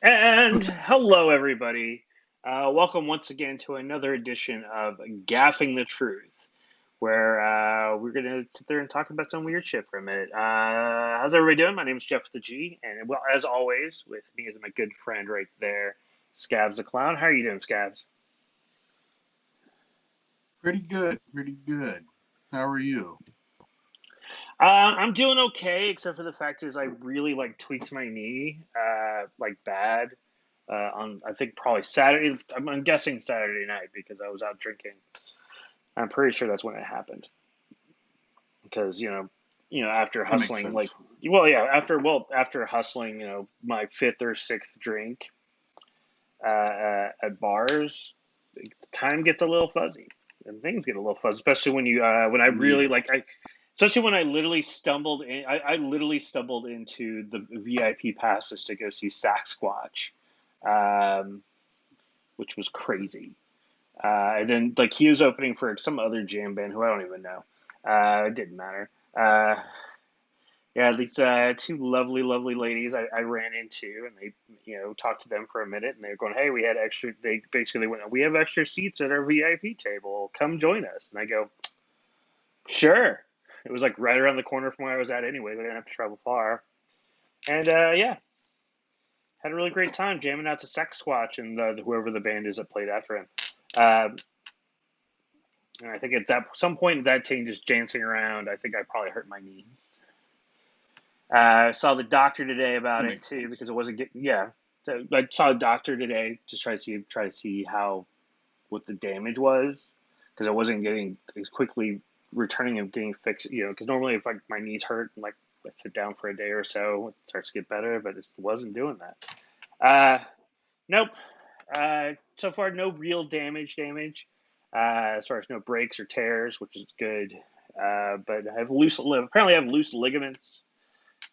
And hello, everybody. Welcome once again to another edition of Gaffing the Truth, where we're going to sit there and talk about some weird shit for a minute. How's everybody doing? My name is Jeff the G, and well, as always, with me is my good friend right there, Skabz the Clown. How are you doing, Skabz? Pretty good, pretty good. How are you? I'm doing okay, except for the fact is I really tweaked my knee, like bad. On I think probably Saturday. I'm guessing Saturday night because I was out drinking. I'm pretty sure that's when it happened because after That makes hustling sense. after hustling my fifth or sixth drink at bars, time gets a little fuzzy and things get a little fuzzy, especially when I really Yeah. especially when I literally I literally stumbled into the VIP passes to go see Sasquatch, um, which was crazy. And then he was opening for some other jam band who I don't even know. It didn't matter. Uh, yeah, these two lovely, lovely ladies I ran into, and they, talked to them for a minute, and they were going, "Hey, we had extra." They basically went, "We have extra seats at our VIP table. Come join us." And I go, "Sure." It was like right around the corner from where I was at anyway. I didn't have to travel far, and yeah, had a really great time jamming out to Sasquatch and whoever the band is that played after him. Um, And I think at that some point that team just dancing around, I think I probably hurt my knee. I saw the doctor today about That it makes too sense. because it wasn't getting. Yeah, so I saw a doctor today to try to see how what the damage was because I wasn't getting as quickly returning and getting fixed. Because normally if my knees hurt and I sit down for a day or so, it starts to get better, but it wasn't doing that. Uh, nope. So far, no real damage. As far as no breaks or tears, which is good. But I have apparently I have loose ligaments,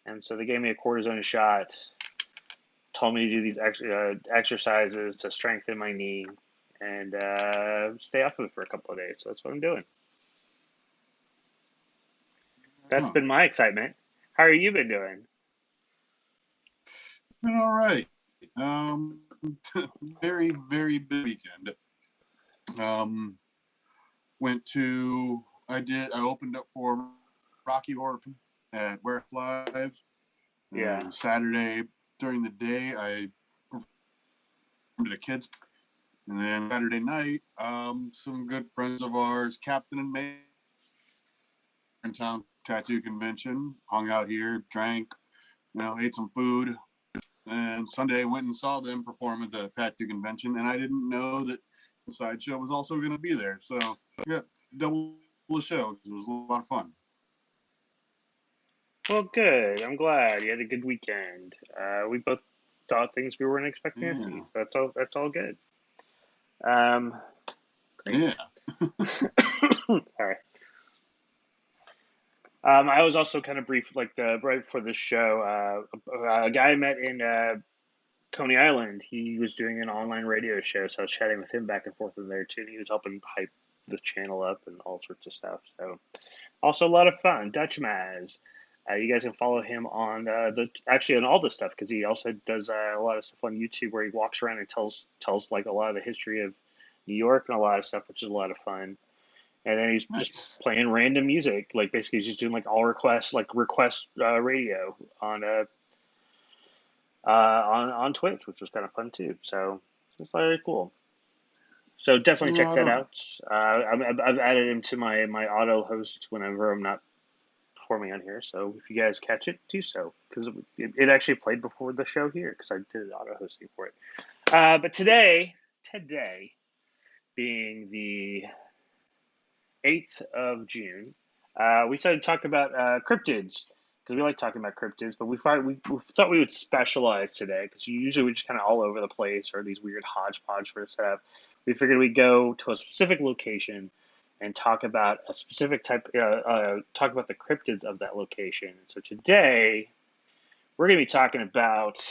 and so they gave me a cortisone shot. Told me to do these exercises to strengthen my knee and stay off of it for a couple of days. So that's what I'm doing. That's Oh, been my excitement. How are you been doing? been all right. Um, very, very big weekend. Um, went to, I opened up for Rocky Horror at Where Live, Yeah. and Saturday during the day, I performed at a kids. And then Saturday night, some good friends of ours, Captain and May, in town tattoo convention, hung out here, drank, ate some food. And Sunday I went and saw them perform at the tattoo convention, and I didn't know that the sideshow was also going to be there. So yeah, double the show. It was a lot of fun. Well, good. I'm glad you had a good weekend. We both saw things we weren't expecting to see. Yeah, So that's all. That's all good. Um, Great. yeah. Sorry. I was also kind of brief, like the right before the show. A guy I met in Coney Island. He was doing an online radio show, so I was chatting with him back and forth in there too. And he was helping hype the channel up and all sorts of stuff. So also a lot of fun. Dutch Maz. You guys can follow him on the actually on all this stuff because he also does a lot of stuff on YouTube where he walks around and tells like a lot of the history of New York and a lot of stuff, which is a lot of fun. And then he's just Nice. playing random music, like basically he's just doing like all requests, like request radio on Twitch, which was kind of fun too. So it's very cool. So definitely check Right that on. out. I've added him to my auto host whenever I'm not performing on here. So if you guys catch it, do so because it actually played before the show here because I did auto hosting for it. But today being the 8th of June, we started to talk about cryptids because we like talking about cryptids, but we thought we would specialize today because usually we're just kind of all over the place or these weird hodgepodge for setup. We figured we'd go to a specific location and talk about a specific talk about the cryptids of that location. So today we're going to be talking about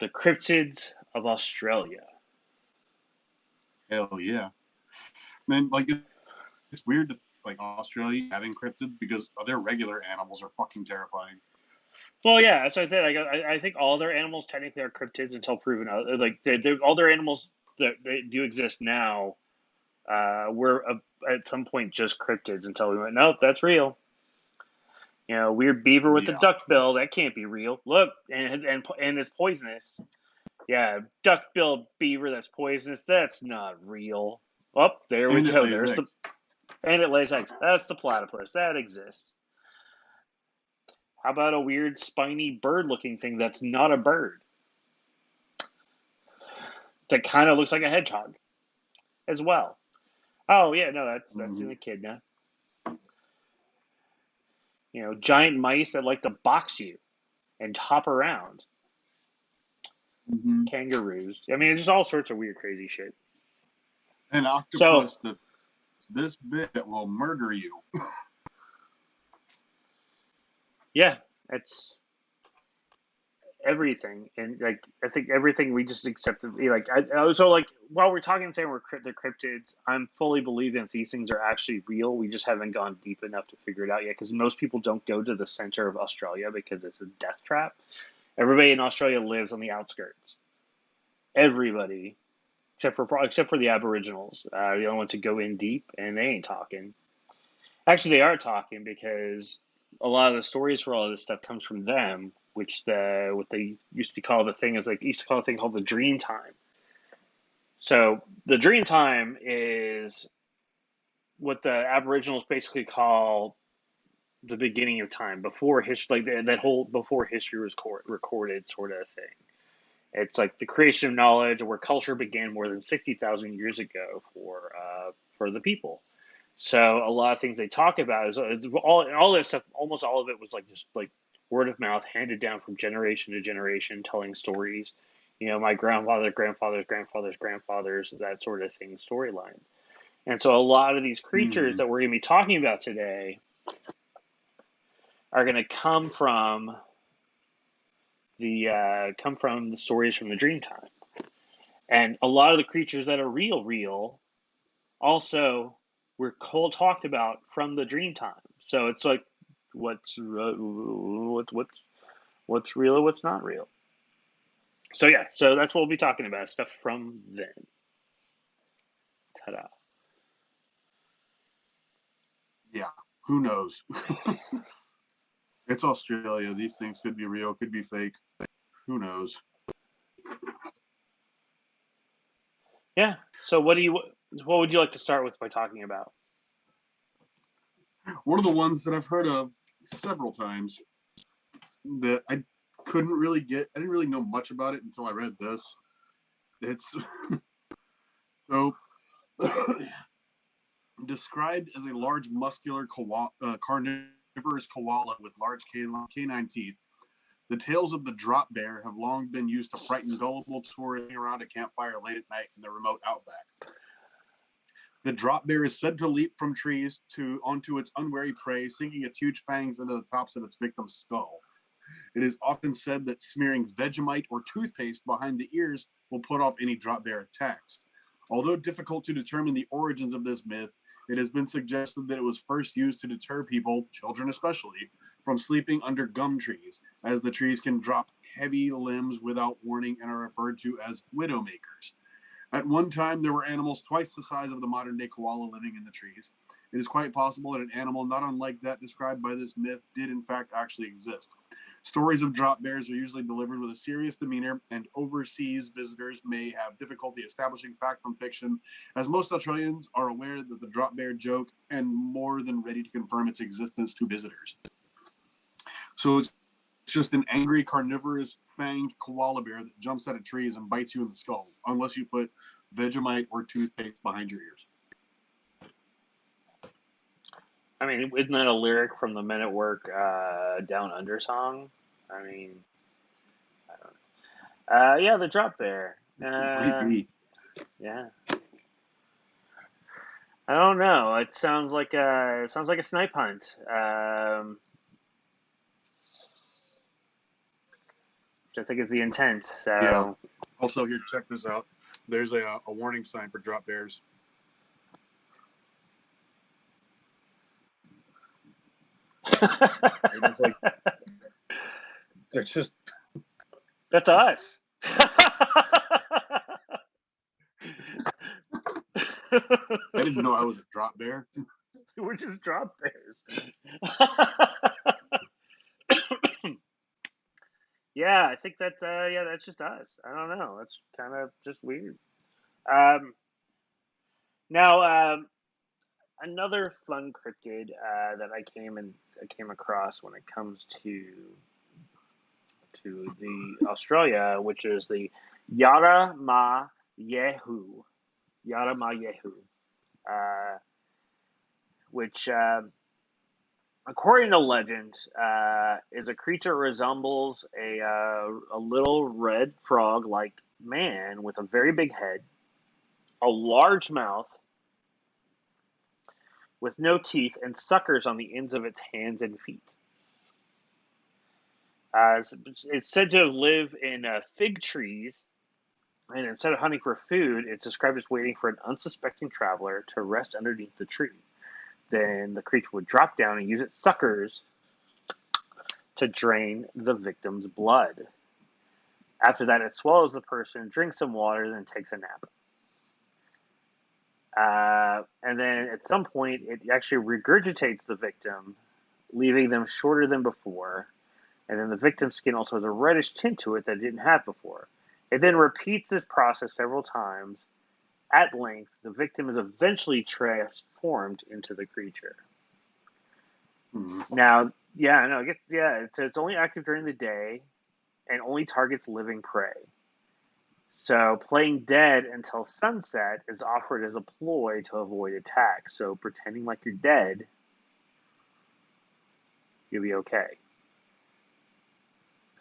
the cryptids of Australia. Hell yeah, man! Like it's weird to like Australia having cryptids because their regular animals are fucking terrifying. Well, yeah, that's what I said. Like, I think all their animals technically are cryptids until proven out. Like, all their animals that they do exist now were at some point just cryptids until we went, nope, that's real. You know, weird beaver with a Yeah. duck bill, that can't be real. Look, and it's poisonous. Yeah, duck-billed beaver that's poisonous. That's not real. Oh, there we And it go. lays There's the eggs. and it lays eggs. That's the platypus. That exists. How about a weird spiny bird-looking thing that's not a bird that kind of looks like a hedgehog as well? Oh yeah, no, that's in Mm-hmm. the echidna. You know, giant mice that like to box you and hop around. Mm-hmm. Kangaroos. I mean, just all sorts of weird, crazy shit. An So octopus that's this big that will murder you. yeah, it's everything, and like I think everything we just accepted. Like so, like while we're talking and saying they're cryptids, I'm fully believing these things are actually real. We just haven't gone deep enough to figure it out yet because most people don't go to the center of Australia because it's a death trap. Everybody in Australia lives on the outskirts. Everybody, except for the Aboriginals, the only ones who go in deep, and they ain't talking. Actually, they are talking because a lot of the stories for all of this stuff comes from them, which what they used to call the thing is like used to call a thing called the dream time. So the dream time is what the Aboriginals basically call the beginning of time before history, like that whole before history was recorded sort of thing. It's like the creation of knowledge, where culture began more than 60,000 years ago for the people. So a lot of things they talk about is all this stuff. Almost all of it was like just like word of mouth, handed down from generation to generation, telling stories. You know, my grandfathers, that sort of thing, storylines. And so a lot of these creatures Mm-hmm. that we're going to be talking about today are going to come from the stories from the Dreamtime. And a lot of the creatures that are real, also were cold talked about from the Dreamtime. So it's like, what's real or what's not real. So yeah, so that's what we'll be talking about, stuff from then. Ta-da. Yeah. Who knows? It's Australia. These things could be real, could be fake. Who knows? Yeah. So what would you like to start with by talking about? One of the ones that I've heard of several times that I couldn't really get, I didn't really know much about it until I read this. It's so described as a large, muscular carnivorous koala with large canine teeth. The tails of the drop bear have long been used to frighten gullible tourists around a campfire late at night in the remote outback. The drop bear is said to leap from trees onto its unwary prey, sinking its huge fangs into the tops of its victim's skull. It is often said that smearing Vegemite or toothpaste behind the ears will put off any drop bear attacks. Although difficult to determine the origins of this myth, it has been suggested that it was first used to deter people, children especially, from sleeping under gum trees, as the trees can drop heavy limbs without warning and are referred to as widowmakers. At one time, there were animals twice the size of the modern day koala living in the trees. It is quite possible that an animal not unlike that described by this myth did in fact actually exist. Stories of drop bears are usually delivered with a serious demeanor, and overseas visitors may have difficulty establishing fact from fiction, as most Australians are aware that the drop bear joke and more than ready to confirm its existence to visitors. So it's just an angry, carnivorous, fanged koala bear that jumps out of trees and bites you in the skull, unless you put Vegemite or toothpaste behind your ears. I mean, isn't that a lyric from the Men at Work Down Under song? I mean, I don't know. Yeah, the drop bear. Might be. Yeah. I don't know. It sounds like a snipe hunt, which I think is the intent. Yeah. So Also, here, check this out. There's a warning sign for drop bears. They're just like It's just That's us. I didn't know I was a drop bear. We're just drop bears. Yeah, I think that yeah, that's just us. I don't know. That's kind of just weird. Um, now, another fun cryptid that I came across when it comes to the Australia, which is the Yara Ma Yehu. Yara Ma Yehu, uh, which, according to legend, is a creature resembles a little red frog-like man with a very big head, a large mouth with no teeth, and suckers on the ends of its hands and feet. It's said to live in fig trees, and instead of hunting for food, it's described as waiting for an unsuspecting traveler to rest underneath the tree. Then the creature would drop down and use its suckers to drain the victim's blood. After that, it swallows the person, drinks some water, then takes a nap. And then at some point, it actually regurgitates the victim, leaving them shorter than before. And then the victim's skin also has a reddish tint to it that it didn't have before. It then repeats this process several times. At length, the victim is eventually transformed into the creature. Now, yeah, no, it's only active during the day and only targets living prey. So playing dead until sunset is offered as a ploy to avoid attack. So pretending like you're dead, you'll be okay.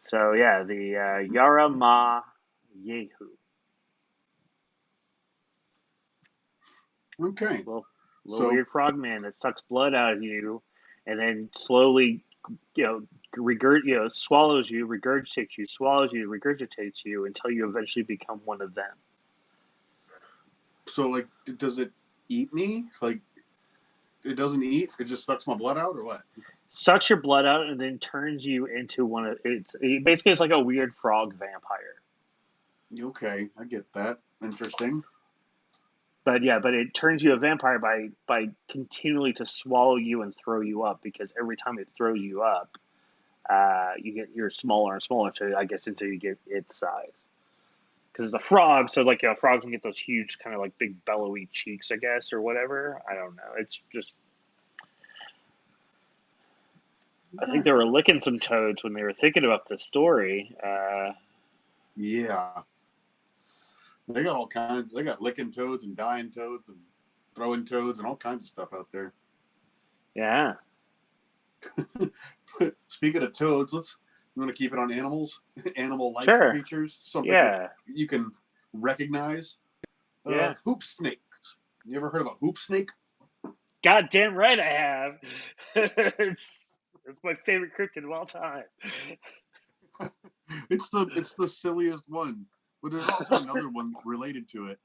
So yeah, the Yara Ma Yehu. Okay. Little So weird frog man that sucks blood out of you and then slowly, swallows you, regurgitates you, swallows you, regurgitates you until you eventually become one of them. so like, does it eat me? Like, it doesn't eat. It just sucks my blood out, or what? Sucks your blood out and then turns you into basically it's like a weird frog vampire. Okay, I get that. Interesting. But yeah, but it turns you a vampire by continually to swallow you and throw you up, because every time it throws you up, you're smaller and smaller, so I guess until you get its size. Because it's a frog, so like a frog can get those huge kind of like big bellowy cheeks, I guess, or whatever. I don't know. It's just I think Okay. they were licking some toads when they were thinking about this story. Yeah, they got all kinds. They got licking toads and dying toads and throwing toads and all kinds of stuff out there. Yeah. Speaking of toads, you want to keep it on animals, animal-like Sure. creatures, something that Yeah. you can recognize. Yeah. Hoop snakes. You ever heard of a hoop snake? God damn right I have. It's my favorite cryptid of all time. It's the silliest one, but there's also another one related to it.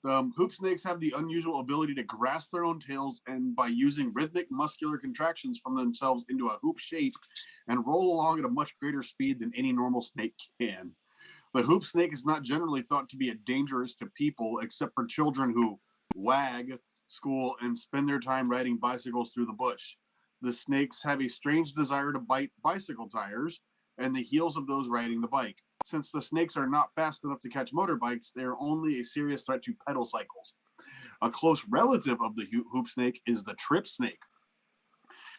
Hoop snakes have the unusual ability to grasp their own tails, and by using rhythmic muscular contractions from themselves into a hoop shape and roll along at a much greater speed than any normal snake can. The hoop snake is not generally thought to be dangerous to people, except for children who wag, school, and spend their time riding bicycles through the bush. The snakes have a strange desire to bite bicycle tires and the heels of those riding the bike. Since the snakes are not fast enough to catch motorbikes, they are only a serious threat to pedal cycles. A close relative of the hoop snake is the trip snake.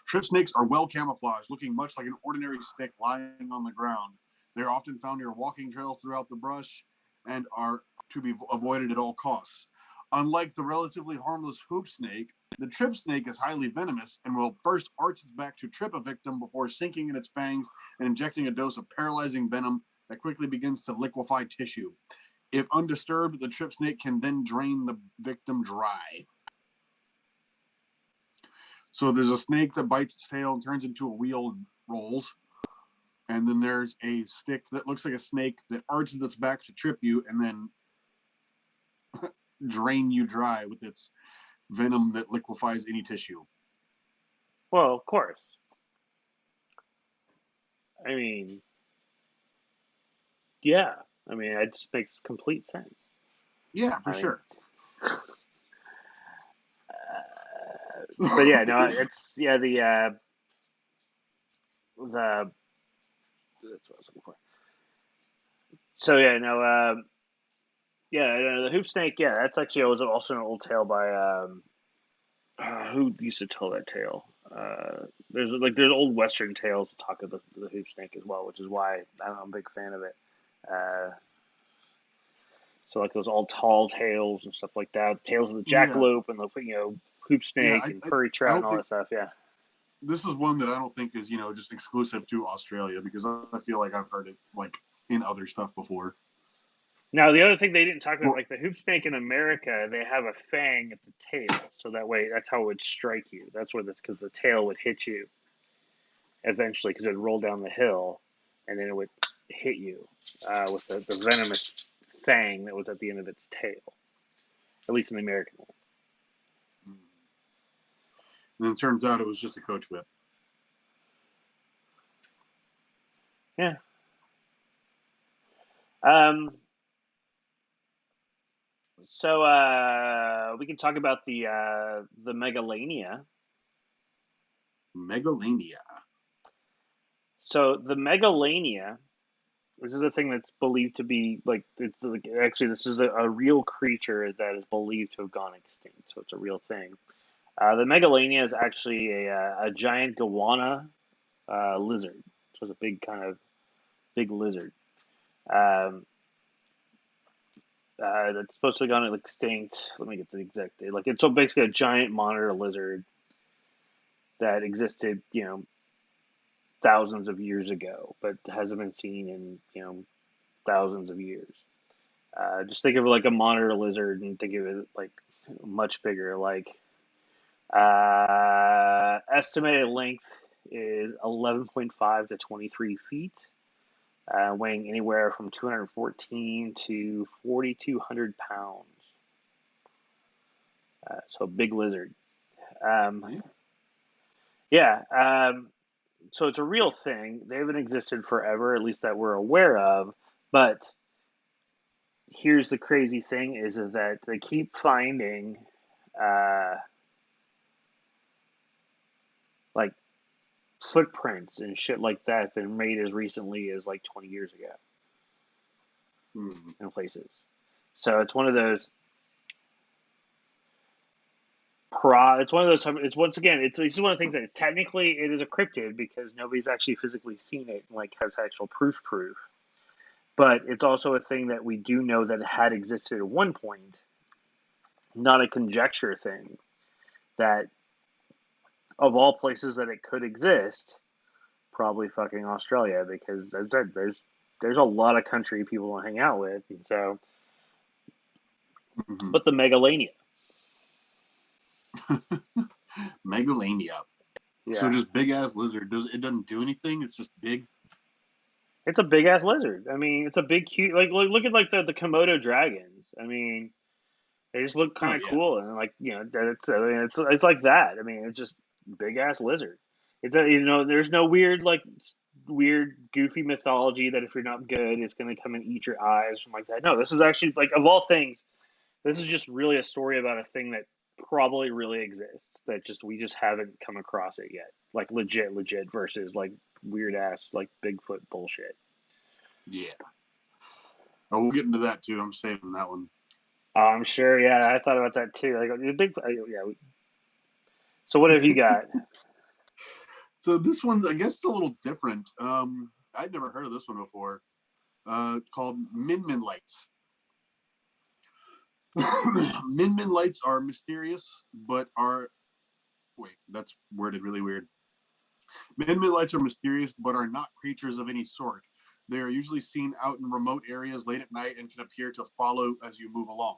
Trip snakes are well camouflaged, looking much like an ordinary stick lying on the ground. They are often found near walking trails throughout the brush and are to be avoided at all costs. Unlike the relatively harmless hoop snake, the trip snake is highly venomous and will first arch its back to trip a victim before sinking in its fangs and injecting a dose of paralyzing venom that quickly begins to liquefy tissue. If undisturbed, the trip snake can then drain the victim dry. So there's a snake that bites its tail and turns into a wheel and rolls. And then there's a stick that looks like a snake that arches its back to trip you and then drain you dry with its venom that liquefies any tissue. Well, of course. I mean, Yeah, I mean, it just makes complete sense. Yeah, for I mean, sure. but yeah, no, it's yeah the that's what I was looking for. So yeah, no, yeah, the hoop snake. Yeah, that's actually was also an old tale by who used to tell that tale. There's old Western tales that talk of the hoop snake as well, which is why I'm a big fan of it. Uh, so like those all tall tales and stuff like that, tales of the Yeah, jackalope and the hoop yeah. snake and I prairie I trout and don't all think that stuff. Yeah. this is one that I don't think is just exclusive to Australia because I feel like I've heard it like in other stuff before. Now the other thing they didn't talk about, Well, like the hoop snake in America, they have a fang at the tail, so that way that's how it would strike you. That's where this because the tail would hit you eventually because it would roll down the hill, and then it would hit you with the venomous fang that was at the end of its tail. At least in the American one. and then it turns out it was just a coach whip. Yeah. Um. So we can talk about the megalania. Megalania. So the megalania. This is a thing that's believed to be like it's like actually this is a real creature that is believed to have gone extinct. So it's a real thing. The megalania is actually a giant goanna lizard. So it's a big kind of big lizard. Um, that's supposed to have gone extinct. Let me get the exact date. Like it's so basically a giant monitor lizard that existed, thousands of years ago, but hasn't been seen in thousands of years. Just think of it like a monitor lizard, and think of it like much bigger. Like estimated length is 11.5 to 23 feet, weighing anywhere from 214 to 4,200 pounds. So big lizard. Um, Yeah. yeah. So it's a real thing. They haven't existed forever, at least that we're aware of. But here's the crazy thing: is that they keep finding, uh, like footprints and shit like that that made as recently as like 20 years ago Mm-hmm. in places. So it's one of those. It's one of those. It's once again. It's one of the things that it's technically it is a cryptid because nobody's actually physically seen it and like has actual proof. But it's also a thing that we do know that it had existed at one point, not a conjecture thing. That of all places that it could exist, probably fucking Australia because as I said, there's a lot of country people want to hang out with, and so. Mm-hmm. But the megalania, Megalania. So yeah, just big ass lizard. Doesn't do anything? It's just big. it's a big ass lizard. I mean, it's a big cute like look at like the Komodo dragons. I mean, they just look Oh kind of yeah. cool and like it's I mean, it's like that. I mean, it's just big ass lizard. It's a, there's no weird like weird goofy mythology that if you're not good, it's gonna come and eat your eyes or something like that. No, this is actually like of all things, this is just really a story about a thing that probably really exists that just we just haven't come across it yet. Like legit versus like weird ass like Bigfoot bullshit. Yeah. Oh, we'll get into that too. I'm saving that one. I'm sure. Yeah, I thought about that too. Like the big. Yeah. So what have you got? So this one, I guess, is a little different. I'd never heard of this one before. Called Min Min lights. Min Min lights are mysterious, but are wait, that's worded really weird. Min Min lights are mysterious, but are not creatures of any sort. They are usually seen out in remote areas late at night and can appear to follow as you move along.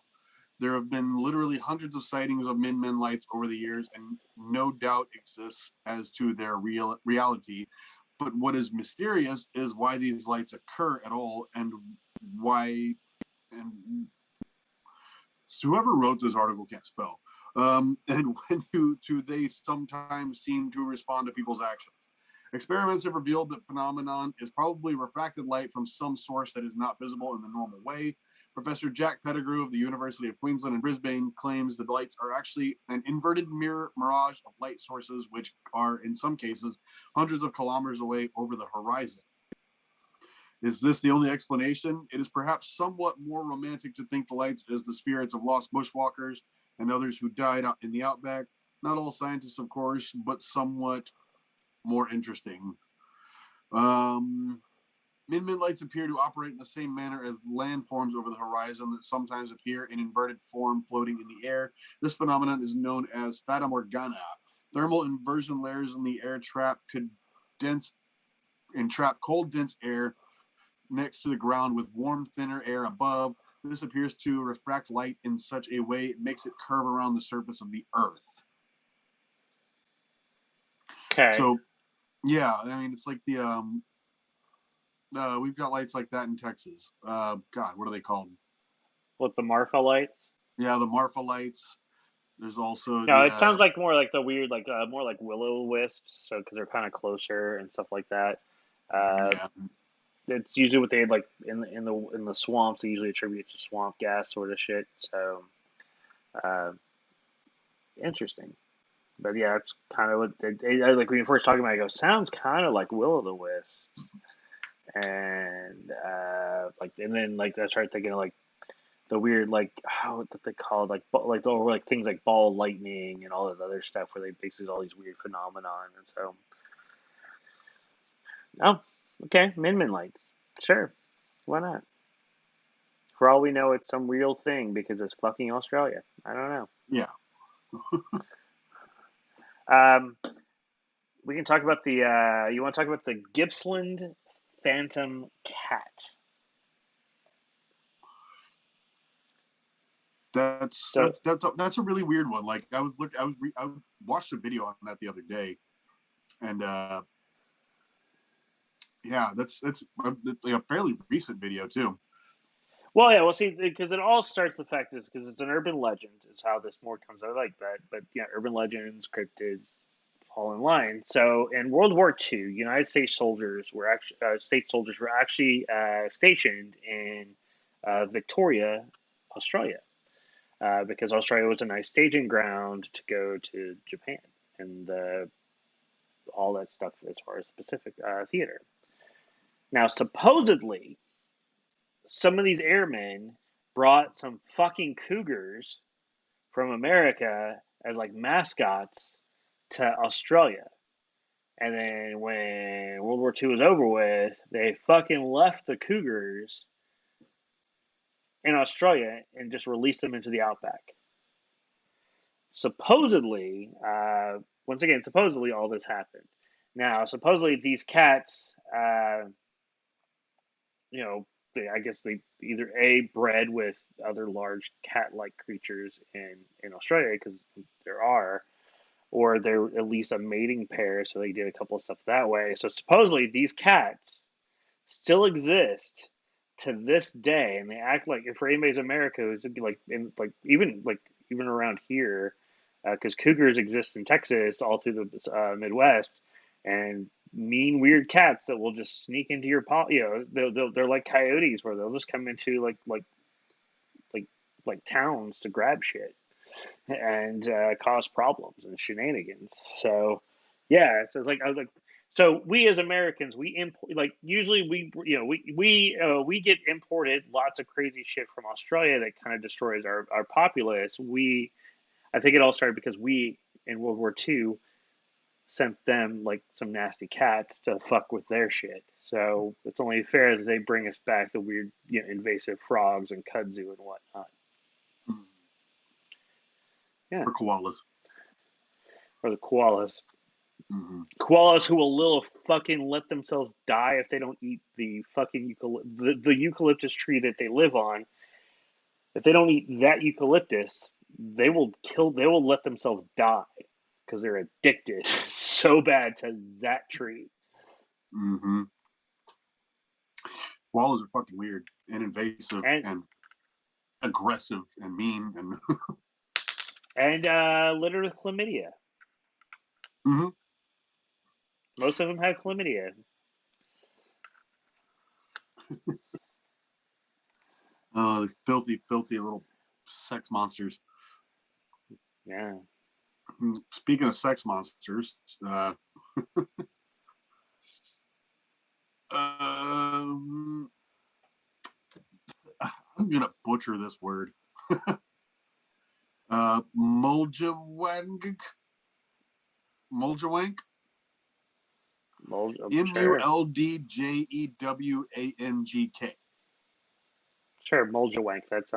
There have been literally hundreds of sightings of Min Min lights over the years, and no doubt exists as to their reality. But what is mysterious is why these lights occur at all, and why. And whoever wrote this article can't spell. And when do they sometimes seem to respond to people's actions? Experiments have revealed that phenomenon is probably refracted light from some source that is not visible in the normal way. Professor Jack Pettigrew of the University of Queensland in Brisbane claims the lights are actually an inverted mirage of light sources, which are, in some cases, hundreds of kilometers away over the horizon. Is this the only explanation? It is perhaps somewhat more romantic to think the lights as the spirits of lost bushwalkers and others who died out in the outback. Not all scientists, of course, but somewhat more interesting. Min lights appear to operate in the same manner as landforms over the horizon that sometimes appear in inverted form floating in the air. This phenomenon is known as fata morgana. Thermal inversion layers in the air trap cold, dense air next to the ground with warm, thinner air above. This appears to refract light in such a way it makes it curve around the surface of the Earth. Okay. So, yeah, I mean, it's like the we've got lights like that in Texas. God, what are they called? What, the Marfa lights? Yeah, the Marfa lights. There's also No, it sounds like more like the weird, like more like willow wisps. So because they're kind of closer and stuff like that. yeah. It's usually what they like in the swamps. They usually attribute it to swamp gas sort of shit. So, uh, interesting. But yeah, it's kind of what like when you first talking about it, I go, sounds kind of like will o' the wisps, and like, and then like I started thinking of like the weird like how what they called like things like ball lightning and all that other stuff where they basically all these weird phenomenon, and so oh, okay, Min lights, sure, why not? For all we know, it's some real thing because it's fucking Australia. I don't know. Yeah. Um, we can talk about the. You want to talk about the Gippsland Phantom Cat? So That's a really weird one. Like I watched a video on that the other day, and yeah, that's a fairly recent video too. well, yeah, well, see, because it all starts. The fact is because it's an urban legend is how this more comes out like that. But yeah, urban legends, cryptids, fall in line. So in World War II, United States soldiers were actually stationed in Victoria, Australia, because Australia was a nice staging ground to go to Japan and all that stuff as far as Pacific theater. Now, supposedly, some of these airmen brought some fucking cougars from America as like mascots to Australia. And then when World War II was over with, they fucking left the cougars in Australia and just released them into the outback. Supposedly, once again, supposedly all this happened. Now, supposedly these cats, you know, I guess they either bred with other large cat-like creatures in Australia because there are, or they're at least a mating pair, so they did a couple of stuff that way. So supposedly these cats still exist to this day, and they act like if for anybody's America who's like in even around here, because cougars exist in Texas all through the Midwest, and mean weird cats that will just sneak into your they're like coyotes where they'll just come into like like towns to grab shit and cause problems and shenanigans. So yeah, so it's like I was like, so we as Americans, we import like usually we get imported lots of crazy shit from Australia that kind of destroys our populace. I think it all started because we in World War II sent them like some nasty cats to fuck with their shit. So it's only fair that they bring us back the weird, invasive frogs and kudzu and whatnot. Yeah, For koalas. or the koalas. Mm-hmm. Koalas who will little fucking let themselves die if they don't eat the fucking the eucalyptus tree that they live on. If they don't eat that eucalyptus, they will kill. They will let themselves die because they're addicted so bad to that tree. Mm-hmm. Koalas are fucking weird and invasive and aggressive and mean and littered with chlamydia. Mm-hmm. Most of them have chlamydia. Filthy, filthy little sex monsters. Yeah. Speaking of sex monsters, I'm gonna butcher this word. Muljawank. Muljawank. Sure. Muldjewangk. Sure, Moljawank. That's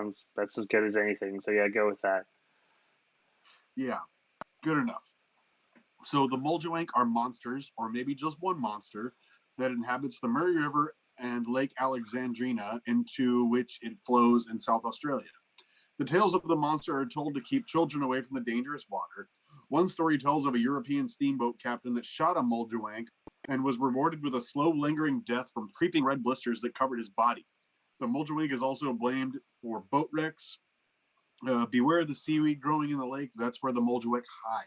as good as anything. So yeah, go with that. Yeah, good enough. So the Muljawank are monsters, or maybe just one monster, that inhabits the Murray River and Lake Alexandrina, into which it flows in South Australia. The tales of the monster are told to keep children away from the dangerous water. One story tells of a European steamboat captain that shot a Muljawank and was rewarded with a slow, lingering death from creeping red blisters that covered his body. The Muljawank is also blamed for boat wrecks. Beware the seaweed growing in the lake. That's where the Muljawank hide.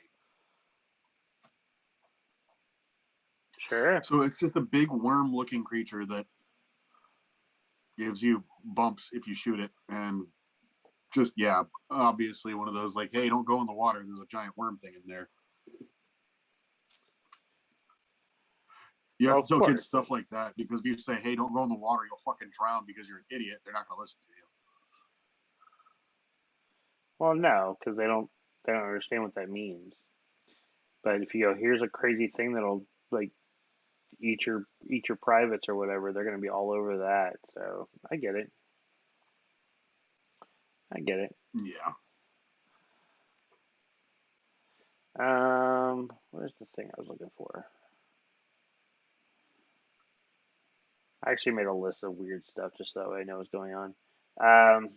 Sure. So it's just a big worm-looking creature that gives you bumps if you shoot it, and just obviously one of those like, hey, don't go in the water. There's a giant worm thing in there. You have Well, to of tell kids course. stuff like that, because if you say, hey, don't go in the water, you'll fucking drown because you're an idiot, they're not going to listen to you. Well, no, because they don't understand what that means. But if you go, here's a crazy thing that'll like eat your privates or whatever, they're gonna be all over that. So I get it. I get it. Yeah. Where's the thing I was looking for? I actually made a list of weird stuff just so that way I know what's going on. Um,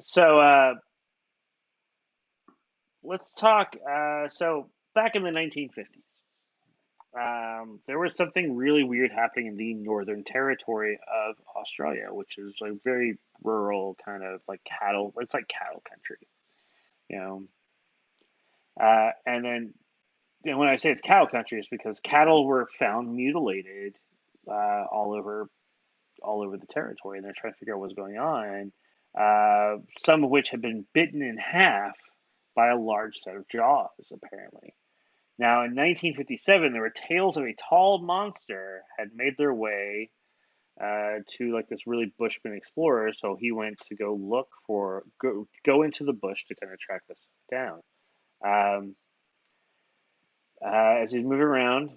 so let's talk. So back in the 1950s, there was something really weird happening in the Northern Territory of Australia, which is like very rural, kind of like cattle. It's like cattle country, you know. And then when I say it's cattle country, it's because cattle were found mutilated all over the territory, and they're trying to figure out what's going on. Some of which had been bitten in half by a large set of jaws, apparently. Now, in 1957, there were tales of a tall monster had made their way to like this really bushman explorer. So he went to go into the bush to kind of track this down. Um, as he's moving around,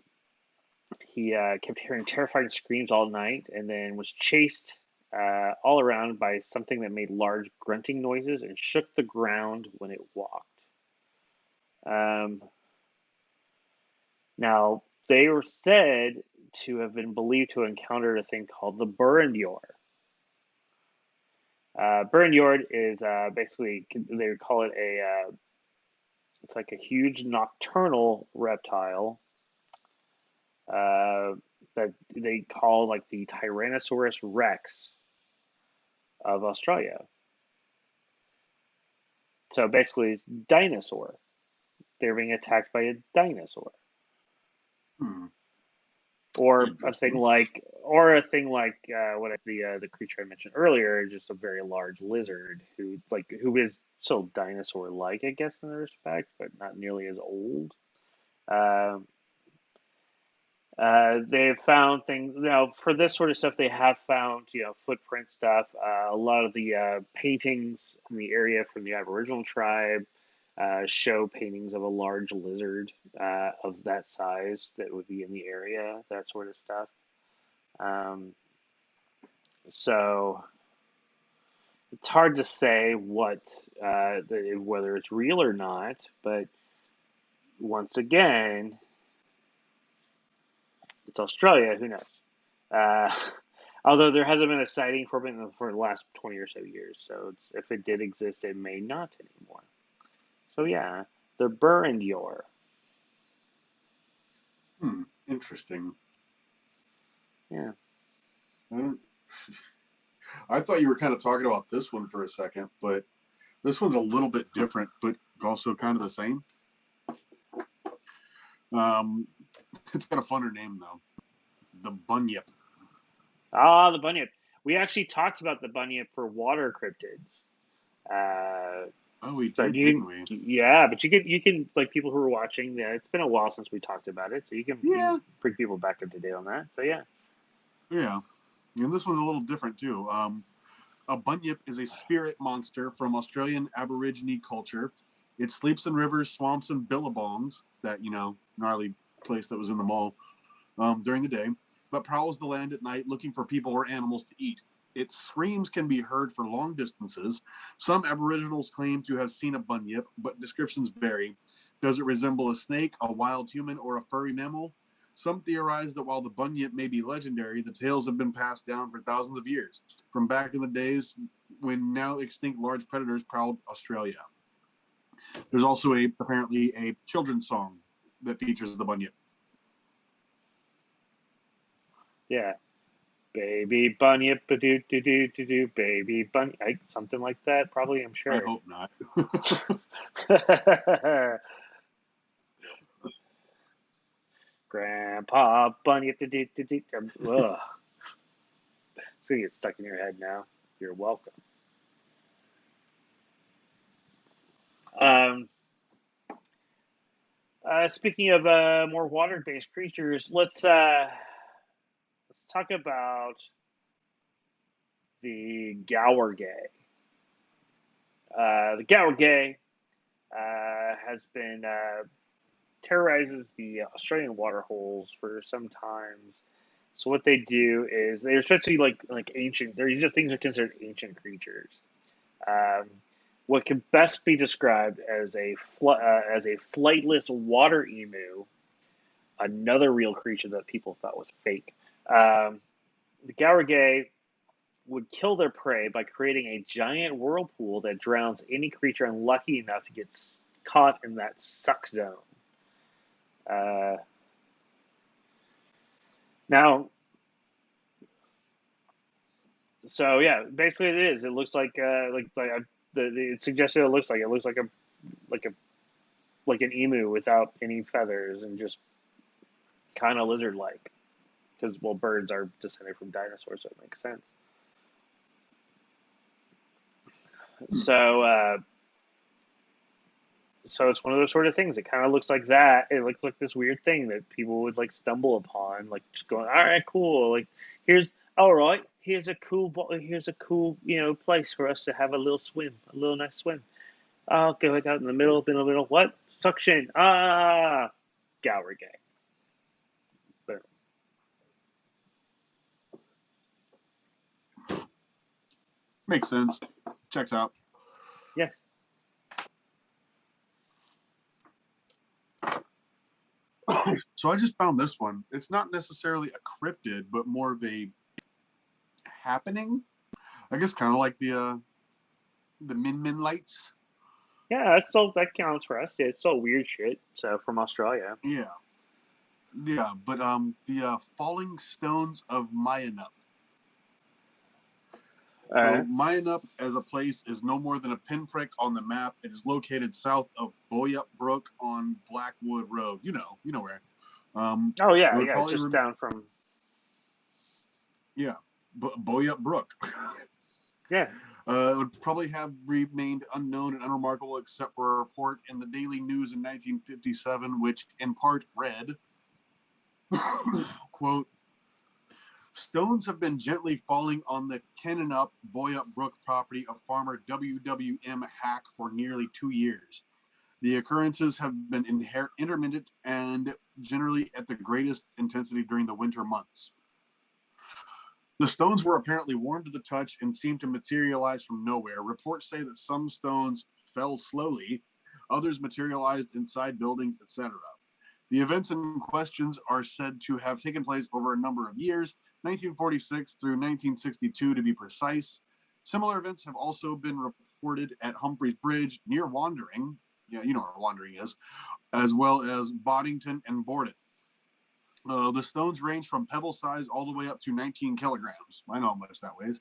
he kept hearing terrifying screams all night, and then was chased all around by something that made large grunting noises and shook the ground when it walked. Um, Now, they were said to have been believed to have encountered a thing called the Burrendior. Burrendior is basically, they would call it it's like a huge nocturnal reptile uh, that they call like the Tyrannosaurus Rex of Australia. So basically, it's dinosaur. They're being attacked by a dinosaur. Hmm. or a thing Interesting. like or a thing like what the creature I mentioned earlier, just a very large lizard who is still dinosaur like, I guess, in that respect, but not nearly as old. Um, they've found things for this sort of stuff. They have found footprint stuff. A lot of the paintings in the area from the Aboriginal tribe show paintings of a large lizard of that size that would be in the area. That sort of stuff. Um, so it's hard to say whether it's real or not. But once again, it's Australia. Who knows? Uh, although there hasn't been a sighting for the last 20 or so years, so if it did exist, it may not anymore. So yeah, the Burrendior. Interesting. Yeah. I thought you were kind of talking about this one for a second, but this one's a little bit different, but also kind of the same. It's got a funner name though. The bunyip. Ah, the bunyip. We actually talked about the bunyip for water cryptids. Uh, Oh, we but did, didn't we? yeah, but you can like people who are watching. Yeah, it's been a while since we talked about it, so you can Yeah, bring people back up to date on that. So yeah, yeah. And this one's a little different too. A bunyip is a spirit monster from Australian Aborigine culture. It sleeps in rivers, swamps, and billabongs, that, gnarly place that was in the mall, during the day, but prowls the land at night looking for people or animals to eat. Its screams can be heard for long distances. Some Aboriginals claim to have seen a bunyip, but descriptions vary. Does it resemble a snake, a wild human, or a furry mammal? Some theorize that while the bunyip may be legendary, the tales have been passed down for thousands of years, from back in the days when now extinct large predators prowled Australia. There's also apparently a children's song that features the bunyip. yeah. Baby bunyip, ba do do do do do. Baby bunyip, something like that. Probably, I'm I sure. hope not. Grandpa bunyip, do do do do. Ugh, it's gonna get stuck in your head now. You're welcome. Um, Speaking of more water-based creatures, let's talk about the Gowergay. The Gowergay has been terrorizes the Australian water holes for some times. So what they do is they're especially like ancient. These are things that are considered ancient creatures. Um, what can best be described as a flightless water emu, another real creature that people thought was fake. Um, the Gowergay would kill their prey by creating a giant whirlpool that drowns any creature unlucky enough to get caught in that suck zone. Uh, Now, so yeah, basically it is. It looks it suggested it looks like a like an emu without any feathers and just kind of lizard like because well birds are descended from dinosaurs, so it makes sense. So so it's one of those sort of things. It kind of looks like that. It looks like this weird thing that people would like stumble upon, like just going, all right, cool. Like here's all right. Here's a cool place for us to have a little swim, a little nice swim. I'll go out in the middle. What suction? Ah, Gower gay. But Makes sense. Checks out. yeah, So I just found this one. It's not necessarily a cryptid, but more of a happening. I guess kind of like the Min Min lights. yeah. That counts for us. Yeah, it's all weird shit. So from Australia. Yeah, yeah. But the falling stones of Mayanup. So Uh, Mayanup as a place is no more than a pinprick on the map. It is located south of Boyup Brook on Blackwood Road. You know where. oh It yeah, would yeah. probably Just down from yeah, Boyup Brook. yeah. It would probably have remained unknown and unremarkable except for a report in the Daily News in 1957, which in part read, quote, stones have been gently falling on the Kennenup Boyup Brook property of farmer W.W.M. Hack for nearly 2 years. The occurrences have been intermittent and generally at the greatest intensity during the winter months. The stones were apparently warm to the touch and seemed to materialize from nowhere. Reports say that some stones fell slowly, others materialized inside buildings, etc. The events in questions are said to have taken place over a number of years, 1946 through 1962 to be precise. Similar events have also been reported at Humphreys Bridge near Wandering, yeah, you know where Wandering is, as well as Boddington and Borden. The stones range from pebble size all the way up to 19 kilograms. I know how much that weighs.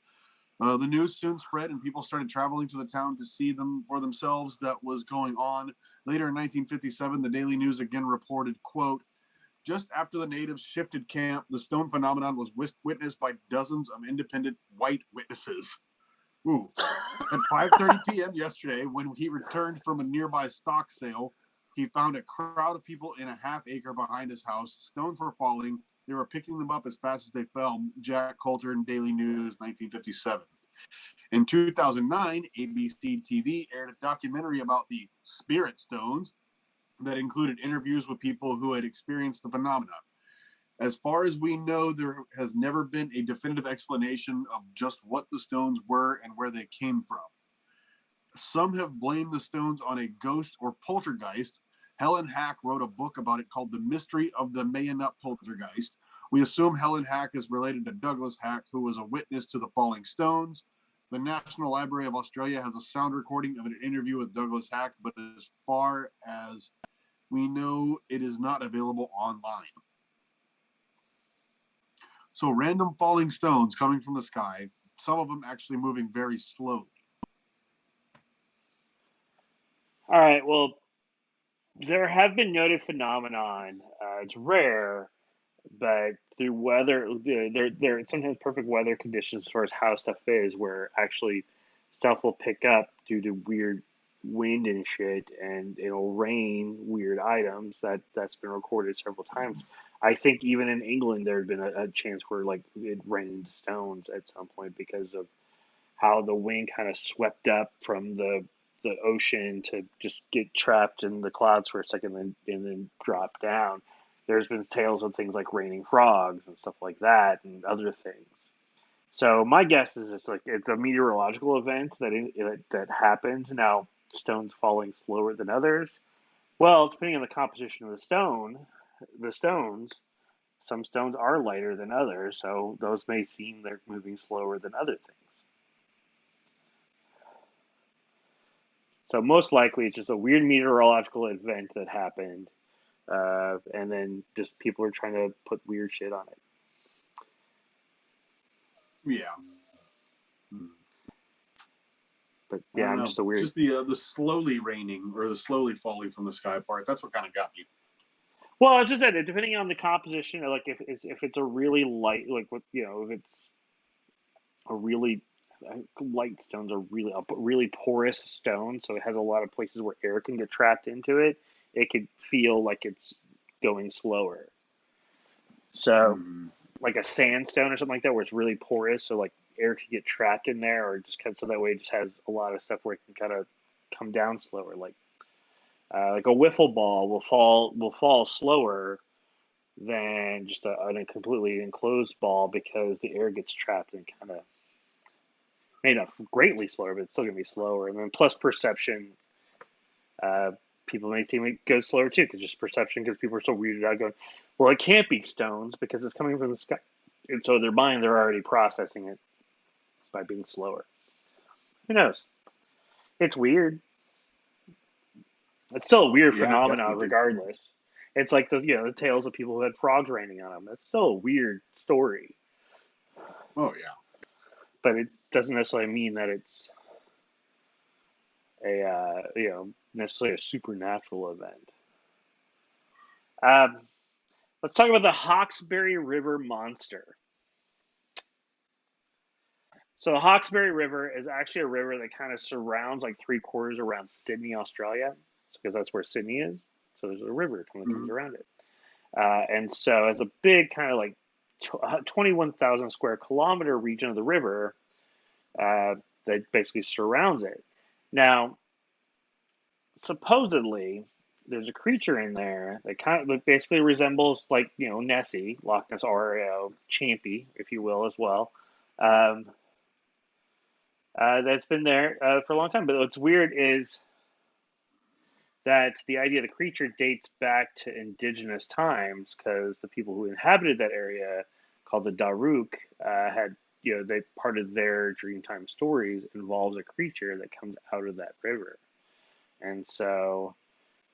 The news soon spread, and people started traveling to the town to see them for themselves that was going on. Later in 1957, the Daily News again reported, quote, just after the natives shifted camp, the stone phenomenon was witnessed by dozens of independent white witnesses. Ooh. At 5:30 p.m. yesterday, when he returned from a nearby stock sale, he found a crowd of people in a half acre behind his house. Stones were falling. They were picking them up as fast as they fell. Jack Coulter in Daily News, 1957. In 2009, ABC TV aired a documentary about the spirit stones that included interviews with people who had experienced the phenomenon. As far as we know, there has never been a definitive explanation of just what the stones were and where they came from. Some have blamed the stones on a ghost or poltergeist. Helen Hack wrote a book about it called The Mystery of the Mayonnaise Poltergeist. We assume Helen Hack is related to Douglas Hack, who was a witness to the falling stones. The National Library of Australia has a sound recording of an interview with Douglas Hack, but as far as we know, it is not available online. So random falling stones coming from the sky, some of them actually moving very slowly. All right. Well, there have been noted phenomenon. It's rare, but through weather, there sometimes perfect weather conditions as far as how stuff is, where actually stuff will pick up due to weird wind and shit, and it'll rain weird items. That's been recorded several times. I think even in England there had been a chance where like it rained stones at some point because of how the wind kind of swept up from the ocean to just get trapped in the clouds for a second and then drop down. There's been tales of things like raining frogs and stuff like that and other things. So my guess is it's a meteorological event that happens. Now stones falling slower than others. Well, depending on the composition of the stones, some stones are lighter than others, so those may seem they're moving slower than other things. So most likely it's just a weird meteorological event that happened, and then just people are trying to put weird shit on it. Yeah. But I yeah, don't I'm know. just a weird. Just the slowly raining or the slowly falling from the sky part. That's what kind of got me. Well, I just said it, depending on the composition, like if it's a really light, like what if it's a really light stones are really porous stone, so it has a lot of places where air can get trapped into it. It could feel like it's going slower. So Mm. like a sandstone or something like that, where it's really porous, so like air could get trapped in there, or just kind of so that way it just has a lot of stuff where it can kind of come down slower. Like a wiffle ball will fall slower than just a completely enclosed ball because the air gets trapped and kind of maybe not greatly slower, but it's still gonna be slower. And then plus perception, uh, people may seem it goes slower too because just perception because people are so weirded out going, well, it can't be stones because it's coming from the sky, and so their mind they're already processing it by being slower. Who knows? It's weird. It's still a weird Yeah, phenomenon, definitely. regardless. It's like the tales of people who had frogs raining on them. That's still a weird story, Oh yeah. but it doesn't necessarily mean that it's a necessarily a supernatural event. Um, let's talk about the Hawkesbury River monster. So the Hawkesbury River is actually a river that kind of surrounds like three quarters around Sydney, Australia, because that's where Sydney is. So there's a river that comes Mm-hmm. around it, and so it's a big kind of like 21,000 square kilometer region of the river uh, that basically surrounds it. Now, supposedly, there's a creature in there that kind of basically resembles like Nessie, Loch Ness, or Champy, if you will, as well. Um, that's been there for a long time. But what's weird is that the idea of the creature dates back to indigenous times because the people who inhabited that area, called the Daruk, had they part of their Dreamtime stories involves a creature that comes out of that river, and so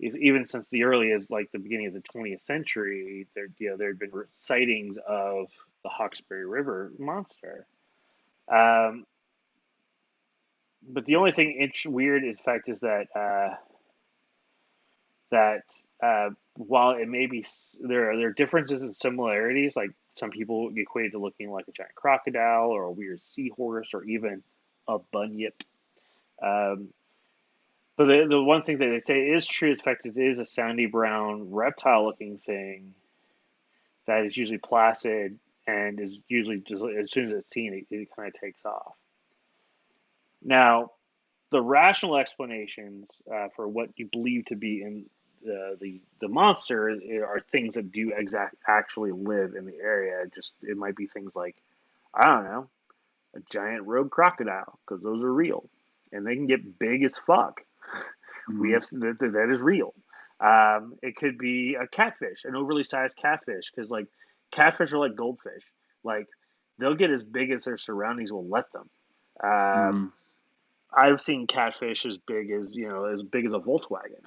even since the earliest, like the beginning of the 20th century, there had been sightings of the Hawkesbury River monster. Um, but the only thing weird is fact is that while it may be there are differences and similarities, like some people equate it to looking like a giant crocodile or a weird seahorse or even a bunyip. Um, but the one thing that they say is true is the fact that it is a sandy brown reptile looking thing that is usually placid and is usually just as soon as it's seen, it kind of takes off. Now, the rational explanations for what you believe to be in the monster are things that do actually live in the area. Just it might be things like, I don't know, a giant rogue crocodile because those are real, and they can get big as fuck. We Mm-hmm. have that is real. It could be a catfish, an overly sized catfish, because like catfish are like goldfish. Like they'll get as big as their surroundings will let them. Mm-hmm. I've seen catfish as big as as big as a Volkswagen,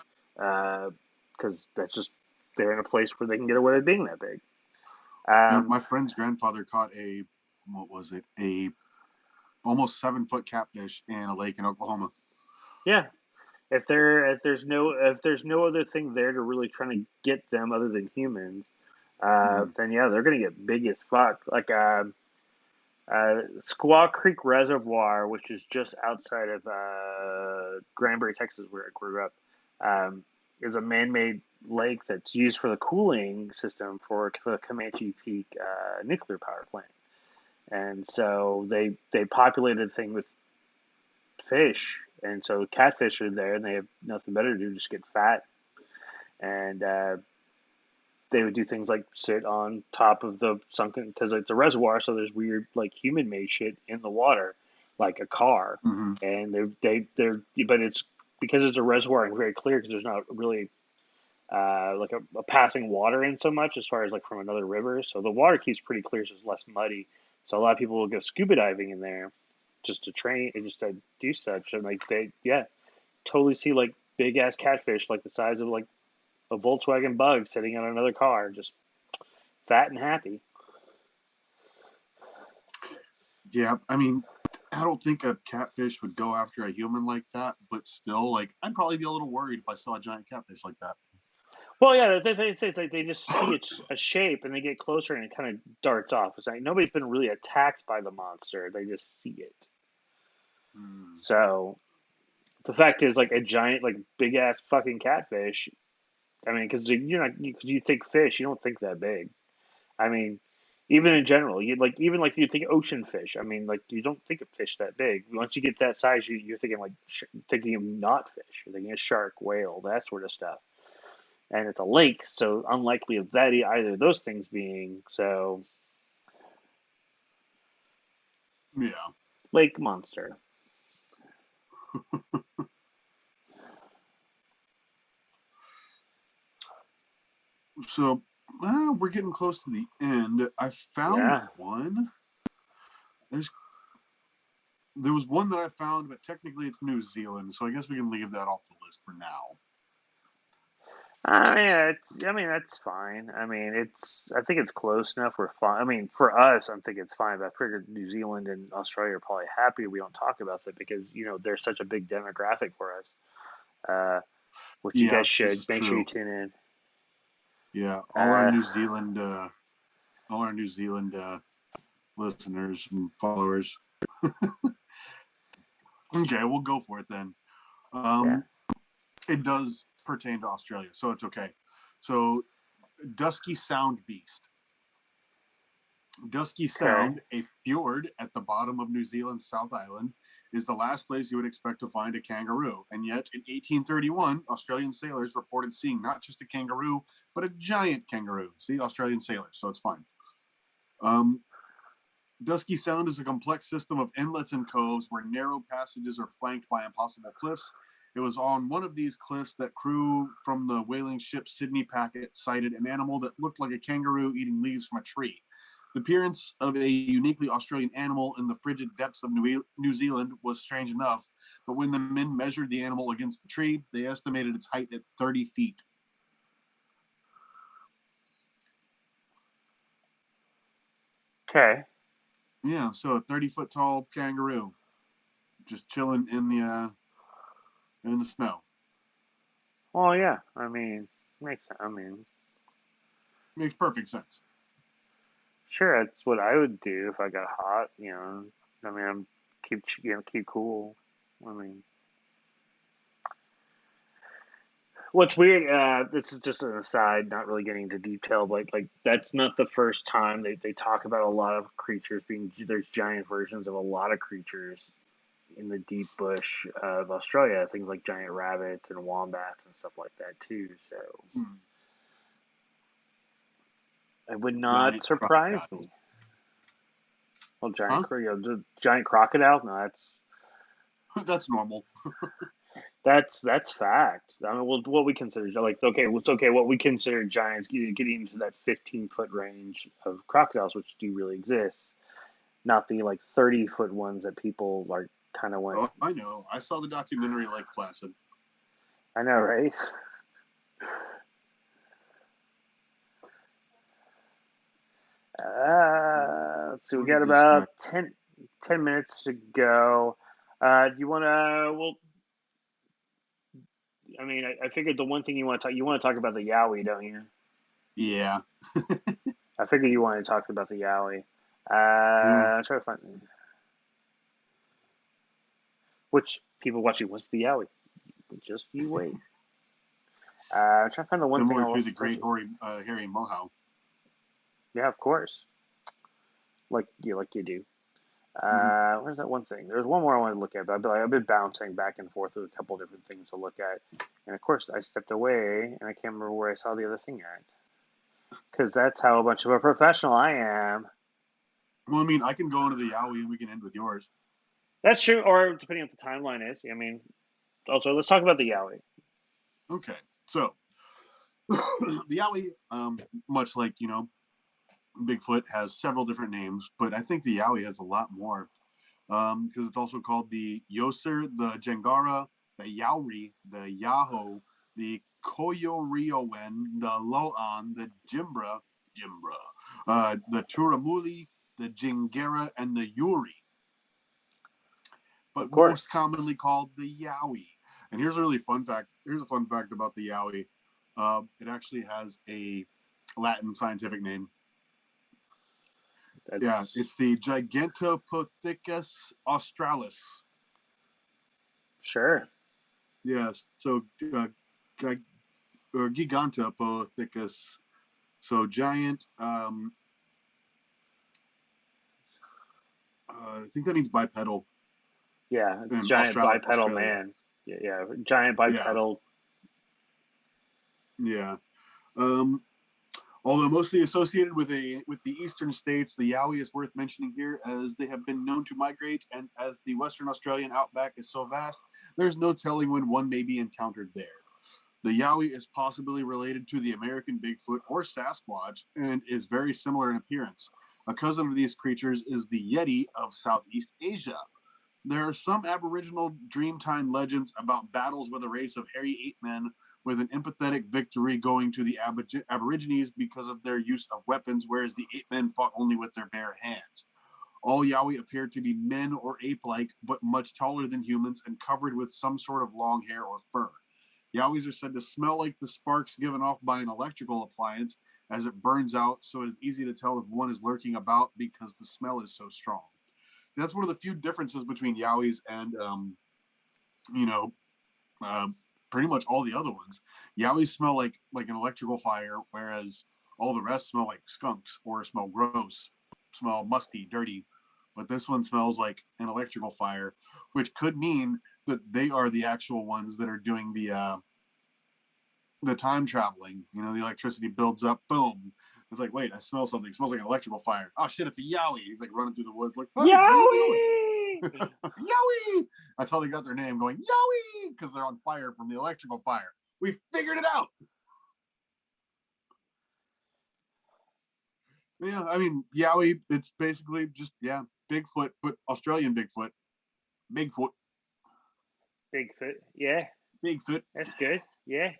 because that's just they're in a place where they can get away with being that big. Yeah, Um, my friend's grandfather caught a what was it? A almost 7 foot catfish in a lake in Oklahoma. yeah, if there's no other thing there to really try to get them other than humans, Mm-hmm. then yeah, they're gonna get big as fuck. Like Squaw Creek Reservoir, which is just outside of Granbury, Texas, where I grew up, is a man-made lake that's used for the cooling system for the Comanche Peak nuclear power plant. And so they populated the thing with fish, and so catfish are there, and they have nothing better to do, just get fat. And they would do things like sit on top of the sunken because it's a reservoir, so there's weird like human made shit in the water, like a car, Mm-hmm. and they're but it's because it's a reservoir and very clear because there's not really like a passing water in so much as far as like from another river, so the water keeps pretty clear, so it's less muddy. So a lot of people will go scuba diving in there just to train and just to do such, and like they totally see like big ass catfish like the size of like a Volkswagen Bug sitting on another car, just fat and happy. Yeah, I mean, I don't think a catfish would go after a human like that, but still, like, I'd probably be a little worried if I saw a giant catfish like that. Well, yeah, they say it's like they just see a shape and they get closer and it kind of darts off. It's like nobody's been really attacked by the monster; they just see it. Mm, So the fact is, like a giant, like big ass fucking catfish. I mean, because you're not you think fish, you don't think that big. I mean, even in general, you like even like you think ocean fish. I mean, like you don't think of fish that big. Once you get that size, you're thinking like thinking of not fish. You're thinking of shark, whale, that sort of stuff. And it's a lake, so unlikely of that either of those things being so. yeah. Lake monster. So we're getting close to the end. I found Yeah. one. There's there was one that I found, but technically it's New Zealand, so I guess we can leave that off the list for now. I mean that's fine. I mean I think it's close enough. We're fine. I mean for us, I think it's fine. But I figured New Zealand and Australia are probably happy we don't talk about that because they're such a big demographic for us. Which you Yeah, guys this should is make sure you true. tune in. Yeah, Uh, all our New Zealand listeners and followers. Okay, we'll go for it then. yeah. Um, it does pertain to Australia, so it's okay. So, Dusky Sound Beast. Dusky Okay. Sound, a fjord at the bottom of New Zealand's South Island, is the last place you would expect to find a kangaroo. And yet, in 1831, Australian sailors reported seeing not just a kangaroo, but a giant kangaroo. See, Australian sailors, so it's fine. Um, Dusky Sound is a complex system of inlets and coves where narrow passages are flanked by impossible cliffs. It was on one of these cliffs that crew from the whaling ship Sydney Packet sighted an animal that looked like a kangaroo eating leaves from a tree. The appearance of a uniquely Australian animal in the frigid depths of New Zealand was strange enough, but when the men measured the animal against the tree, they estimated its height at 30 feet. Okay. Yeah, so a 30-foot tall kangaroo. just chilling in the snow. Well, yeah. I mean, makes. I mean, Makes perfect sense. sure, that's what I would do if I got hot. I mean, keep cool. I mean, what's weird? This is just an aside, not really getting into detail. But like, that's not the first time they talk about a lot of creatures being. There's giant versions of a lot of creatures in the deep bush of Australia. Things like giant rabbits and wombats and stuff like that too. So Hmm. it would not Giant surprise crocodiles. me. Well, Huh? the giant crocodile. No, That's normal. that's fact. I mean, well, what we consider like okay, it's okay. What we consider giants getting into that 15-foot range of crocodiles, which do really exist, not the like 30-foot ones that people like kind of went. Oh, I know. I saw the documentary Lake Placid. I know, right? Let's see. We Look at got this guy. about 10 minutes to go. Do you want to? Well, I mean, I figured the one thing you want to talk about the Yowie, don't you? Yeah. I figured you wanted to talk about the Yowie. Ooh. I'm trying to find which people watching. What's the Yowie? Just you wait. I'm trying to find the one thing I Similar to was the supposed great to. hairy mohawk. Yeah, of course. Like you do. Mm-hmm. Where's that one thing? There's one more I want to look at, but I've been bouncing back and forth with a couple of different things to look at. And of course, I stepped away and I can't remember where I saw the other thing at. Because that's how much of a professional I am. Well, I mean, I can go into the Yowie and we can end with yours. That's true, or depending on what the timeline is. I mean, also, let's talk about the Yowie. Okay. So, the Yowie, much like, Bigfoot, has several different names, but I think the Yowie has a lot more. Because it's also called the Yoser, the Jangara, the Yauri, the Yaho, the Koyoriowen, the Loan, the Jimbra, the Turamuli, the Jingara, and the Yuri, Of but most course. commonly called the Yowie. And here's a really fun fact. Here's a fun fact about the Yowie. It actually has a Latin scientific name. Yeah, That's it's the Gigantopithecus australis. sure. Yes, so or Gigantopithecus. So giant. I think that means bipedal Yeah, it's in giant Australis, bipedal Australia. man. Yeah, giant Yeah, bipedal. yeah. Um, Although mostly associated with the eastern states, the Yowie is worth mentioning here as they have been known to migrate, and as the Western Australian outback is so vast, there's no telling when one may be encountered there. The Yowie is possibly related to the American Bigfoot or Sasquatch and is very similar in appearance. A cousin of these creatures is the Yeti of Southeast Asia. There are some Aboriginal Dreamtime legends about battles with a race of hairy ape men, with an empathetic victory going to the Aborigines because of their use of weapons, whereas the ape men fought only with their bare hands. All Yowie appear to be men or ape like, but much taller than humans and covered with some sort of long hair or fur. Yowies are said to smell like the sparks given off by an electrical appliance as it burns out, so it is easy to tell if one is lurking about because the smell is so strong. That's one of the few differences between Yowies and you know uh, pretty much all the other ones. Yowies smell like an electrical fire, whereas all the rest smell like skunks or smell gross, smell musty, dirty. But this one smells like an electrical fire, which could mean that they are the actual ones that are doing the time traveling. The electricity builds up, boom. It's like, wait, I smell something. It smells like an electrical fire. Oh shit, it's a Yowie. He's like running through the woods, like, hey, how you doing? Yowie! Yowie! That's how they got their name, going Yowie, because they're on fire from the electrical fire. We figured it out. Yeah, I mean, Yowie, it's basically just, yeah, Bigfoot, but Australian Bigfoot. Bigfoot. Bigfoot. Yeah, Bigfoot. that's good. Yeah.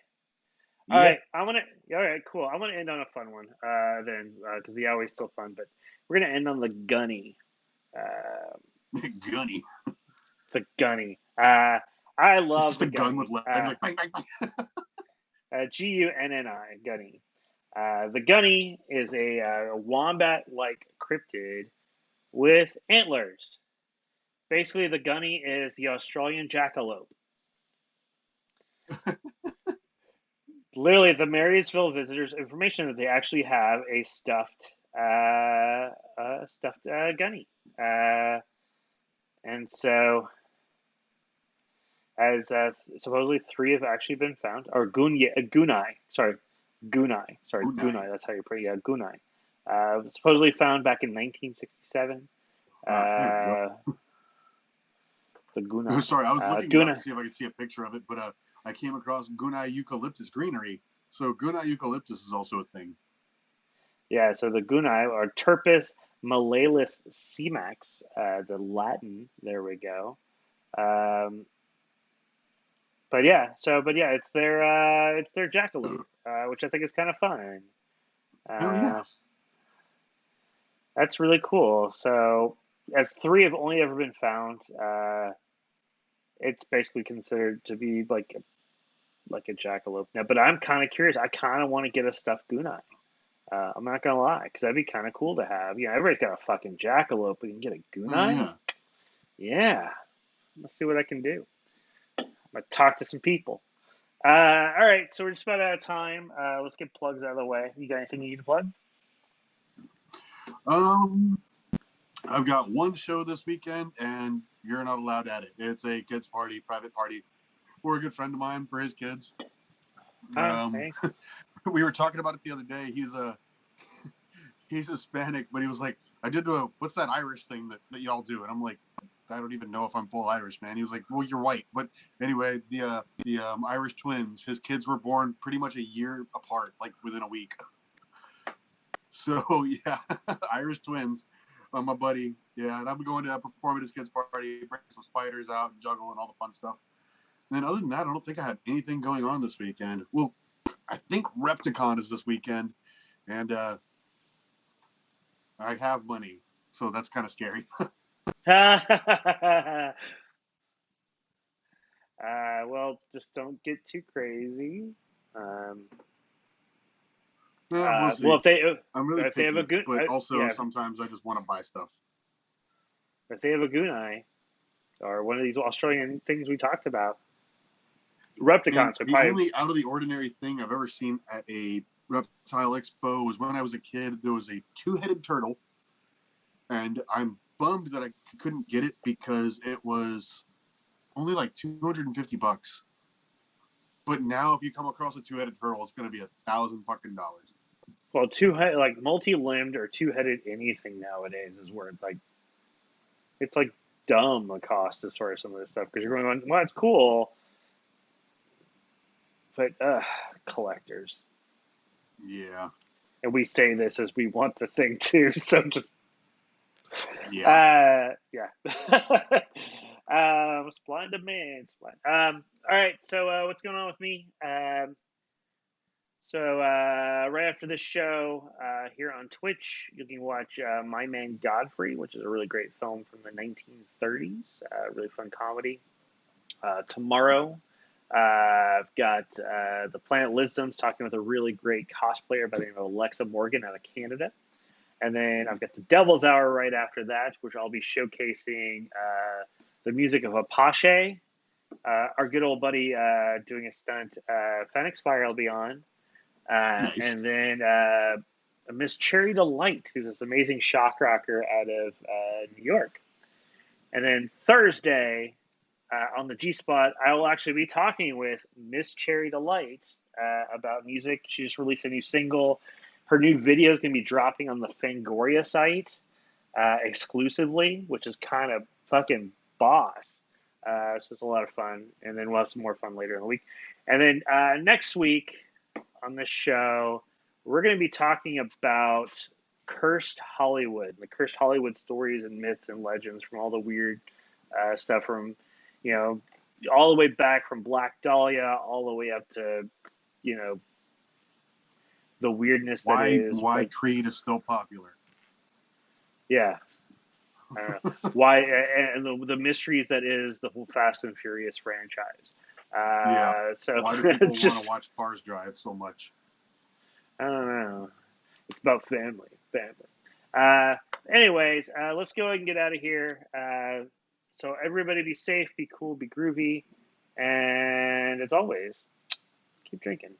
All Yeah. right, I want to. All right, cool. I want to end on a fun one. Then, because the Yowie's still fun, but we're gonna end on the Gunny. Uh, Gunny. The Gunny. I It's love just the a gun Gunny. with legs like bang, bang, bang. Gunni, Gunny. The Gunny is a wombat-like cryptid with antlers. Basically, the Gunny is the Australian jackalope. Literally, the Marysville visitors information that they actually have a stuffed Gunny, and so as supposedly three have actually been found, or Gunai, sorry, Unai. Gunai. That's how you pray. Yeah, Gunai. Supposedly found back in 1967. There we go. Uh, the Gunai. Sorry, I was looking it up to Gunai. see if I could see a picture of it, but I came across Gunai eucalyptus greenery. So Gunai eucalyptus is also a thing. Yeah, so the Gunai are Turpus malalis cimax, the Latin. There we go. Um, it's their jackalope, which I think is kind of fun. Hell yeah. Uh, that's really cool. So, as three have only ever been found, it's basically considered to be like a jackalope now. But I'm kind of curious. I kind of want to get a stuffed Gunai. I'm not gonna lie, because that'd be kind of cool to have. You know, everybody's got a fucking jackalope, but you can get a Oh Gunai. yeah. Yeah, let's see what I can do. I'm gonna talk to some people. All right, so we're just about out of time. Let's get plugs out of the way. You got anything you need to plug? Um, I've got one show this weekend, and you're not allowed at it. It's a kids' party, private party, for a good friend of mine for his kids. Oh, hey. We were talking about it the other day. He's Hispanic, but he was like, I did what's that Irish thing that y'all do? And I'm like, I don't even know if I'm full Irish, man. He was like, well, you're white. But anyway, the Irish twins, his kids were born pretty much a year apart, like within a week. So yeah, Irish twins. My buddy, yeah, and I'm going to perform at his kids' party, bring some spiders out, and juggle, and all the fun stuff. And then other than that, I don't think I have anything going on this weekend. Well, I think Repticon is this weekend, and I have money, so that's kind of scary. Well, just don't get too crazy. Um, We'll well, see. I'm really if they have a picky, good, but also yeah, sometimes I just want to buy stuff. if they have a Gunai or one of these Australian things we talked about, Man, Repticons are the probably. only out of the ordinary thing I've ever seen at a reptile expo was when I was a kid. There was a two-headed turtle, and I'm bummed that I couldn't get it because it was only like $250. But now, if you come across a two-headed turtle, it's going to be $1,000 fucking dollars. Well, like multi-limbed or two-headed anything nowadays is worth like it's like dumb the cost as far as some of this stuff because you're going, well, it's cool, but collectors. Yeah, And we say this as we want the thing too, so just yeah. yeah. Supply and demand. All right. So what's going on with me? Right after this show here on Twitch, you can watch My Man Godfrey, which is a really great film from the 1930s. Really fun comedy. Tomorrow, I've got the Planet Lisdoms talking with a really great cosplayer by the name of Alexa Morgan out of Canada. And then I've got the Devil's Hour right after that, which I'll be showcasing the music of Apache, our good old buddy doing a stunt. Phoenix Fire will be on. Nice. And then Miss Cherry Delight, who's this amazing shock rocker out of New York. And then Thursday on the G Spot, I will actually be talking with Miss Cherry Delight about music. She just released a new single. Her new video is going to be dropping on the Fangoria site exclusively, which is kind of fucking boss. So it's a lot of fun. And then we'll have some more fun later in the week. And then next week on this show, we're going to be talking about cursed Hollywood, the cursed Hollywood stories and myths and legends from all the weird stuff from, you know, all the way back from Black Dahlia all the way up to, you know, the weirdness that is. Why But Creed is still popular? yeah, I don't know why, and the mysteries that is the whole Fast and Furious franchise. Yeah. So Why do people it's want to just, watch cars drive so much? I don't know. It's about family, family. Anyways, let's go ahead and get out of here. So everybody, be safe, be cool, be groovy, and as always, keep drinking.